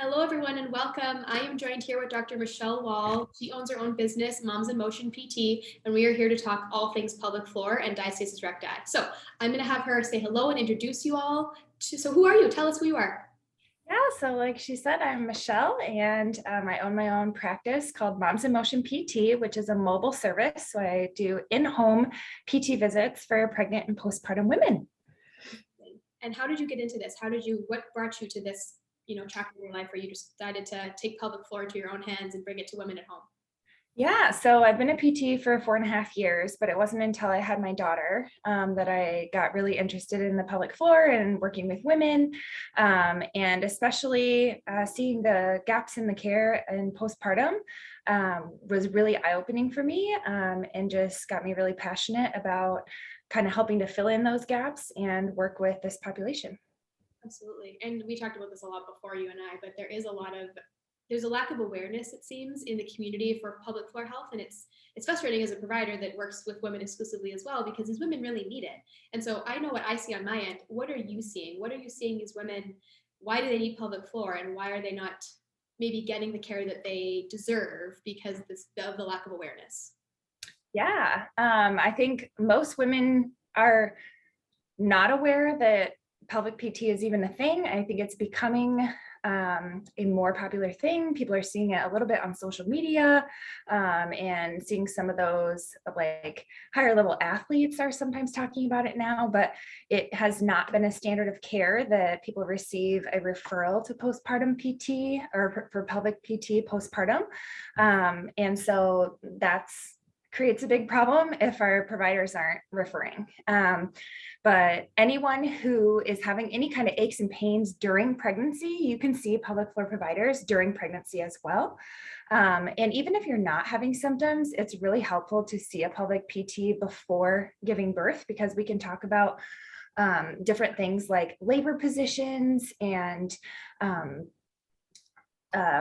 Hello, everyone, and welcome. I am joined here with Dr. Michelle Wall. She owns her own business, Moms in Motion PT, and we are here to talk all things pelvic floor and diastasis recti. So I'm going to have her say hello and introduce you all. So who are you? Tell us who you are. Yeah, so like she said, I'm Michelle, and I own my own practice called Moms in Motion PT, which is a mobile service. So I do in-home PT visits for pregnant and postpartum women. And how did you get into this? What brought you to this, chapter in your life where you just decided to take pelvic floor into your own hands and bring it to women at home? Yeah, so I've been a PT for 4.5 years, but it wasn't until I had my daughter that I got really interested in the pelvic floor and working with women, and especially seeing the gaps in the care in postpartum was really eye-opening for me, and just got me really passionate about kind of helping to fill in those gaps and work with this population. Absolutely. And we talked about this a lot before, you and I, but there's a lack of awareness, it seems, in the community for pelvic floor health. And it's frustrating as a provider that works with women exclusively as well, because these women really need it. And so I know what I see on my end. What are you seeing? What are you seeing these women? Why do they need pelvic floor, and why are they not maybe getting the care that they deserve because of the lack of awareness? Yeah, I think most women are not aware that pelvic PT is even a thing. I think it's becoming a more popular thing. People are seeing it a little bit on social media, and seeing some of those like higher level athletes are sometimes talking about it now, but it has not been a standard of care that people receive a referral to postpartum PT or for pelvic PT postpartum. And so that's creates a big problem if our providers aren't referring. But anyone who is having any kind of aches and pains during pregnancy, you can see pelvic floor providers during pregnancy as well. And even if you're not having symptoms, it's really helpful to see a pelvic PT before giving birth, because we can talk about different things like labor positions, and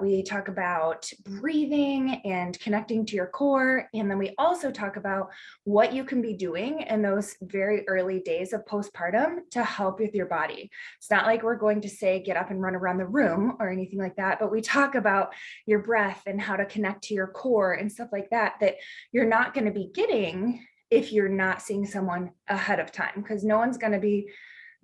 we talk about breathing and connecting to your core. And then we also talk about what you can be doing in those very early days of postpartum to help with your body. It's not like we're going to say, get up and run around the room or anything like that, but we talk about your breath and how to connect to your core and stuff like that, that you're not going to be getting if you're not seeing someone ahead of time, because no one's going to be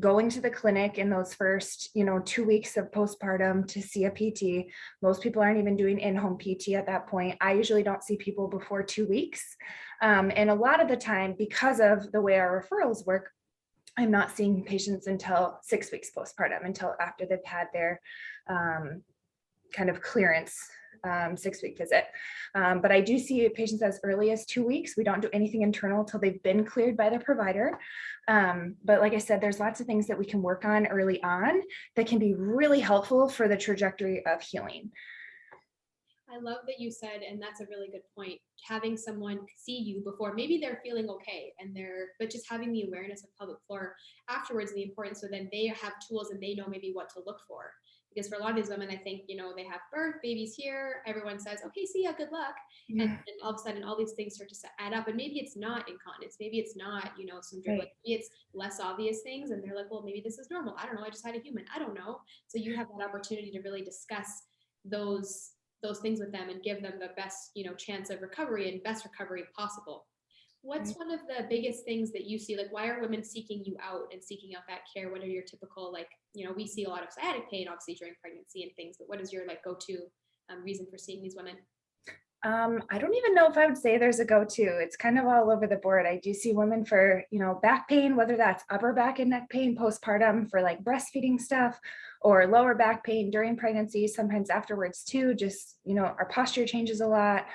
going to the clinic in those first, 2 weeks of postpartum to see a PT. Most people aren't even doing in-home PT at that point. I usually don't see people before 2 weeks. And a lot of the time, because of the way our referrals work, I'm not seeing patients until 6 weeks postpartum, until after they've had their kind of clearance 6-week visit. But I do see patients as early as 2 weeks. We don't do anything internal until they've been cleared by the provider. But like I said, there's lots of things that we can work on early on that can be really helpful for the trajectory of healing. I love that you said, and that's a really good point, having someone see you before maybe they're feeling okay but just having the awareness of pelvic floor afterwards, and the importance, so then they have tools and they know maybe what to look for. Because for a lot of these women, I think, they have birth, baby's here, everyone says, okay, see ya, good luck. Yeah. And then all of a sudden, all these things start to add up. And maybe it's not incontinence. Maybe it's not, some dribble. Right. Maybe it's less obvious things. And they're like, well, maybe this is normal. I don't know. I just had a human. I don't know. So you have that opportunity to really discuss those things with them and give them the best, chance of recovery and best recovery possible. What's one of the biggest things that you see? Like, why are women seeking you out and seeking out that care? What are your typical, we see a lot of sciatic pain, obviously, during pregnancy and things, but what is your go-to reason for seeing these women? I don't even know if I would say there's a go-to. It's kind of all over the board. I do see women for, back pain, whether that's upper back and neck pain postpartum for like breastfeeding stuff, or lower back pain during pregnancy, sometimes afterwards too. Just, our posture changes a lot.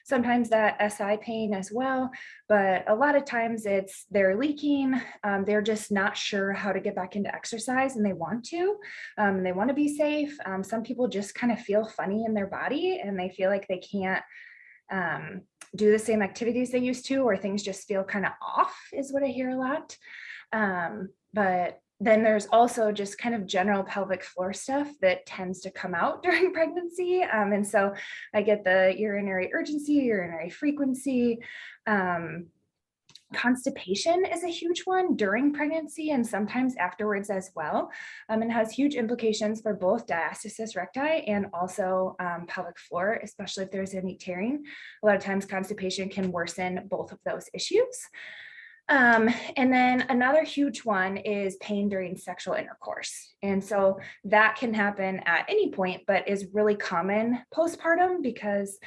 Sometimes that SI pain as well, but a lot of times they're leaking. They're just not sure how to get back into exercise, and they want to. They want to be safe. Some people just kind of feel funny in their body, and they feel like they can't do the same activities they used to, or things just feel kind of off, is what I hear a lot. But then there's also just kind of general pelvic floor stuff that tends to come out during pregnancy. And so I get the urinary urgency, urinary frequency, Constipation is a huge one during pregnancy and sometimes afterwards as well, and has huge implications for both diastasis recti and also pelvic floor, especially if there's any tearing. A lot of times constipation can worsen both of those issues. And then another huge one is pain during sexual intercourse. And so that can happen at any point, but is really common postpartum because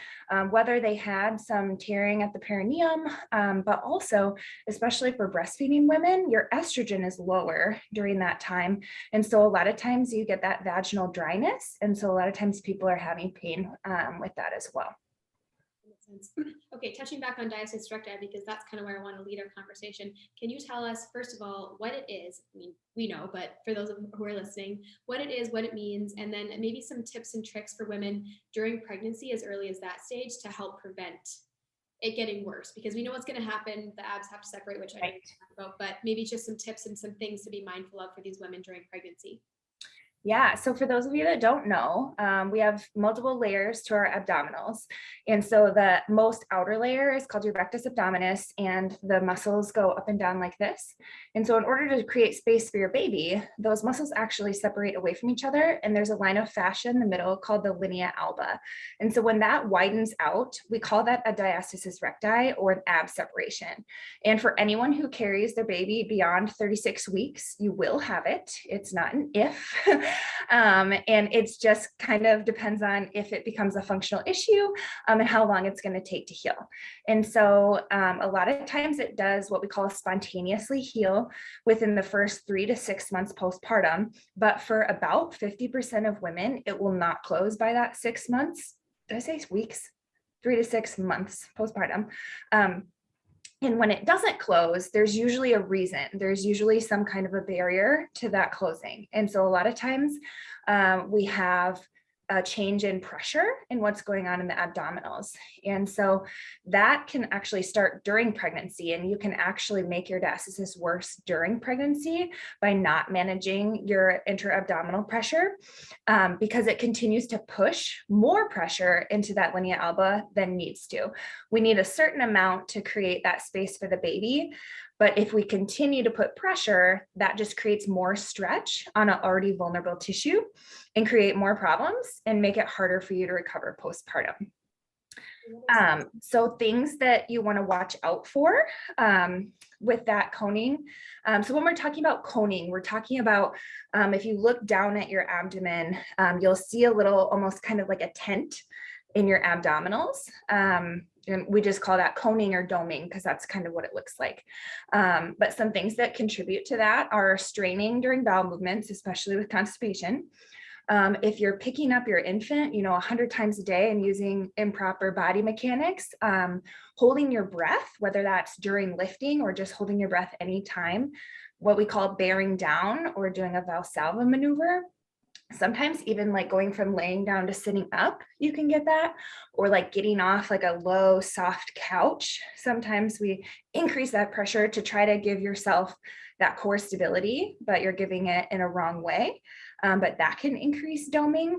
whether they had some tearing at the perineum, but also, especially for breastfeeding women, your estrogen is lower during that time. And so a lot of times you get that vaginal dryness. And so a lot of times people are having pain with that as well. Makes sense. Okay, touching back on diastasis recti, because that's kind of where I want to lead our conversation. Can you tell us, first of all, what it is? I mean, we know, but for those who are listening, what it is, what it means, and then maybe some tips and tricks for women during pregnancy as early as that stage to help prevent it getting worse, because we know what's going to happen. The abs have to separate, which I know you talked about, but maybe just some tips and some things to be mindful of for these women during pregnancy. Yeah, so for those of you that don't know, we have multiple layers to our abdominals. And so the most outer layer is called your rectus abdominis, and the muscles go up and down like this. And so in order to create space for your baby, those muscles actually separate away from each other. And there's a line of fascia in the middle called the linea alba. And so when that widens out, we call that a diastasis recti, or an ab separation. And for anyone who carries their baby beyond 36 weeks, you will have it. It's not an if. And it's just kind of depends on if it becomes a functional issue and how long it's going to take to heal. And so a lot of times it does what we call spontaneously heal within the first 3 to 6 months postpartum. But for about 50% of women, it will not close by that 6 months. Did I say weeks? 3 to 6 months postpartum. And when it doesn't close, there's usually a reason. There's usually some kind of a barrier to that closing. And so a lot of times we have a change in pressure in what's going on in the abdominals. And so that can actually start during pregnancy, and you can actually make your diastasis worse during pregnancy by not managing your intra-abdominal pressure because it continues to push more pressure into that linea alba than needs to. We need a certain amount to create that space for the baby. But if we continue to put pressure, that just creates more stretch on an already vulnerable tissue and create more problems and make it harder for you to recover postpartum. So things that you want to watch out for with that coning. So when we're talking about coning, we're talking about if you look down at your abdomen, you'll see a little almost kind of like a tent in your abdominals. And we just call that coning or doming because that's kind of what it looks like. But some things that contribute to that are straining during bowel movements, especially with constipation. If you're picking up your infant, 100 times a day and using improper body mechanics, holding your breath, whether that's during lifting or just holding your breath anytime, what we call bearing down or doing a Valsalva maneuver. Sometimes even like going from laying down to sitting up, you can get that, or like getting off like a low, soft couch. Sometimes we increase that pressure to try to give yourself that core stability, but you're giving it in a wrong way. But that can increase doming.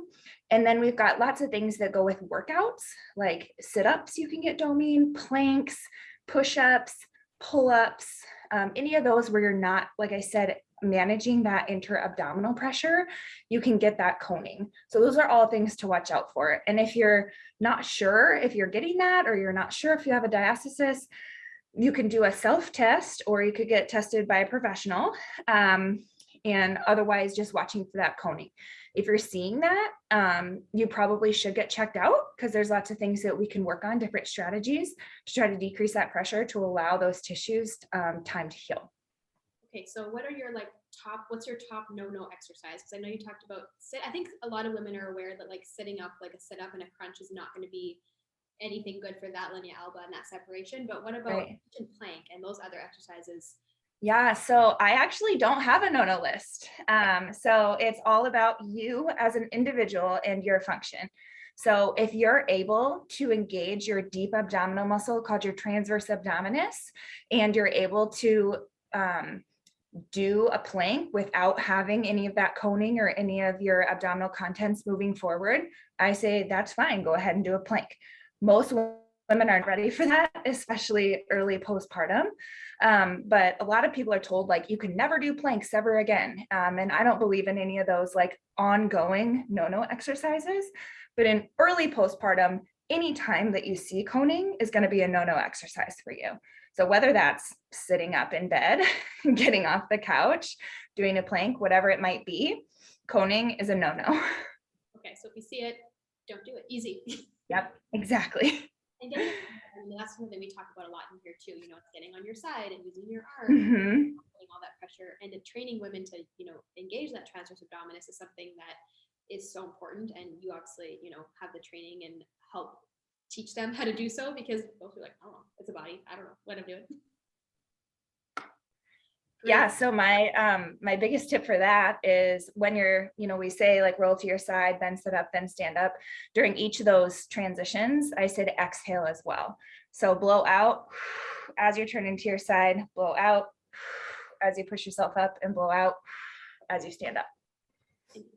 And then we've got lots of things that go with workouts, like sit-ups, you can get doming, planks, push-ups, pull-ups, any of those where you're not, like I said, managing that intra-abdominal pressure, you can get that coning. So those are all things to watch out for. And if you're not sure if you're getting that, or you're not sure if you have a diastasis, you can do a self-test, or you could get tested by a professional. And otherwise just watching for that coning. If you're seeing that, you probably should get checked out because there's lots of things that we can work on, different strategies to try to decrease that pressure to allow those tissues time to heal. Okay, so what are your what's your top no exercise? Because I know you talked about I think a lot of women are aware that like sitting up, like a sit up and a crunch is not going to be anything good for that linea alba and that separation. But what about plank and those other exercises? Yeah, so I actually don't have a no list. So it's all about you as an individual and your function. So if you're able to engage your deep abdominal muscle called your transverse abdominis, and you're able to do a plank without having any of that coning or any of your abdominal contents moving forward, I say that's fine. Go ahead and do a plank. Most women aren't ready for that, especially early postpartum. But a lot of people are told like you can never do planks ever again. And I don't believe in any of those like ongoing no exercises. But in early postpartum, any time that you see coning is going to be a no exercise for you. So whether that's sitting up in bed, getting off the couch, doing a plank, whatever it might be, coning is a no. Okay, so if you see it, don't do it. Easy. Yep, exactly. And getting, I mean, that's something we talk about a lot in here too. You know, it's getting on your side and using your arm, Mhm. putting all that pressure, and training women to, you know, engage that transverse abdominis is something that is so important. And you obviously, you know, have the training and help teach them how to do so, because most are like, oh, it's a body. I don't know what I'm doing. Yeah, so my biggest tip for that is when you're, you know, we say like roll to your side, then sit up, then stand up. During each of those transitions, I say to exhale as well. So blow out as you're turning to your side, blow out as you push yourself up, and blow out as you stand up.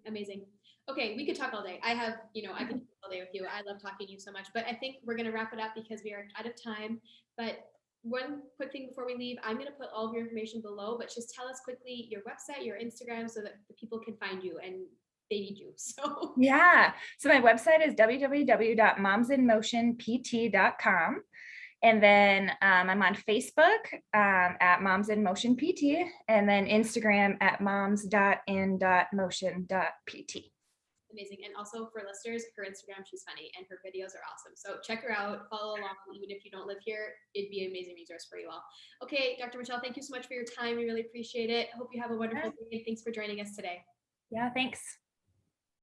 Amazing. Okay, we could talk all day. I have, you know, I could talk all day with you. I love talking to you so much, but I think we're going to wrap it up because we are out of time. But one quick thing before we leave, I'm going to put all of your information below, but just tell us quickly your website, your Instagram, so that the people can find you and they need you. So Yeah. So my website is www.momsinmotionpt.com. And then I'm on Facebook at Moms in Motion PT, and then Instagram at moms.in.motion.pt. amazing. And also for listeners, her Instagram, she's funny and her videos are awesome. So check her out, follow along. Even if you don't live here, it'd be an amazing resource for you all. Okay, Dr. Michelle, thank you so much for your time. We really appreciate it. Hope you have a wonderful day. Thanks for joining us today. Yeah, thanks.